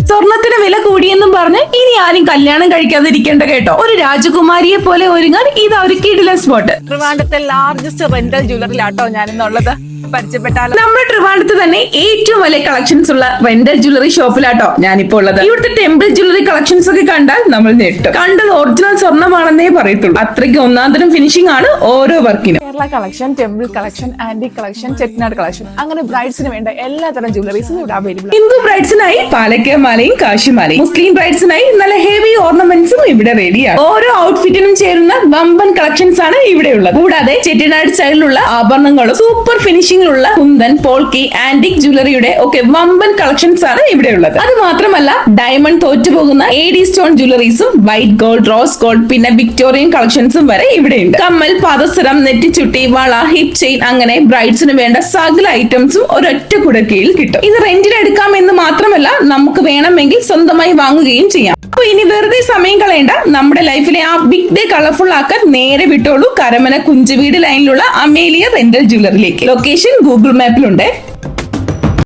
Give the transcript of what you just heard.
സ്വർണത്തിന് വില കൂടിയെന്നും പറഞ്ഞ് ഇനി ആരും കല്യാണം കഴിക്കാതിരിക്കേണ്ട കേട്ടോ. ഒരു രാജകുമാരിയെ പോലെ ഒരുങ്ങാൻ ഇത് ഒരു കിടിലൻ സ്പോട്ട്. ട്രിവാൻഡ്രത്തെ ലാർജസ്റ്റ് റെന്റൽ ജ്വല്ലറിയിലാട്ടോ ഞാനിന്നുള്ളത്. പരിചയപ്പെട്ടാലോ? നമ്മുടെ ട്രിവാൻഡ്രത്ത് തന്നെ ഏറ്റവും വലിയ കളക്ഷൻസ് ഉള്ള റെന്റൽ ജ്വല്ലറി ഷോപ്പിലാട്ടോ ഞാനിപ്പോ ഉള്ളത്. ഇവിടുത്തെ ടെമ്പിൾ ജ്വല്ലറി കളക്ഷൻസ് ഒക്കെ കണ്ടാൽ നമ്മൾ ഞെട്ടും. കണ്ടത് ഒറിജിനൽ സ്വർണ്ണമാണെന്നേ പറയത്തുള്ളൂ. അത്രയ്ക്ക് ഒന്നാന്തരം ഫിനിഷിംഗ് ആണ് ഓരോ വർക്കിനും. Kerala collection, temple collection, antique collection, Chettinad collection, അങ്ങനെ ബ്രൈഡ്സിന് വേണ്ട എല്ലാത്തരം ജ്വല്ലറീസും ഇവിടെ അവൈലബിൾ. ഹിന്ദു ബ്രൈഡ്സിനായി പാലക്ക മാലയും കാശിമാലയും, മുസ്ലിം ബ്രൈഡ്സിനായി നല്ല ഹെവി ഓർണമെന്റ്സും ഇവിടെ റെഡിയാണ്. ഓരോ ഔട്ട്ഫിറ്റിനും ചേരുന്ന വമ്പൻ കളക്ഷൻസ് ആണ് ഇവിടെ ഉള്ളത്. കൂടാതെ ചെട്ടിനാട് സ്റ്റൈലിലുള്ള ആഭരണങ്ങളും സൂപ്പർ ഫിനിഷിംഗിലുള്ള കുന്തൻ, പോൾക്കി, ആന്റിക് ജ്വല്ലറിയുടെ ഒക്കെ വമ്പൻ കളക്ഷൻസ് ആണ് ഇവിടെ ഉള്ളത്. അത് മാത്രമല്ല ഡയമണ്ട് തോറ്റുപോകുന്ന AD സ്റ്റോൺ ജ്വല്ലറീസും വൈറ്റ് ഗോൾഡ്, റോസ് ഗോൾഡ്, പിന്നെ വിക്ടോറിയൻ കളക്ഷൻസും വരെ ഇവിടെയുണ്ട്. കമ്മൽ, പാദസരം, നെറ്റിച്ചുട്ടി, വള, ഹിപ്പ് ചെയിൻ, അങ്ങനെ ബ്രൈഡ്സിന് വേണ്ട സകല ഐറ്റംസും ഒരൊറ്റ കുടക്കീഴിൽ കിട്ടും. ഇത് റെന്റിന് എടുക്കാം എന്ന് മാത്രമല്ല നമുക്ക് വേണമെങ്കിൽ സ്വന്തമായി വാങ്ങുകയും ചെയ്യാം. അപ്പൊ ഇനി വെറുതെ സമയം കളയണ്ട, നമ്മുടെ ലൈഫിലെ ആ ബിഗ് ഡേ കളർഫുൾ ആക്കാൻ നേരെ വിട്ടോളൂ കരമന കുഞ്ചവീട് ലൈനിലുള്ള അമേലിയ റെന്റൽ ജ്വല്ലറിയിലേക്ക്. Location Google മാപ്പിലുണ്ട്.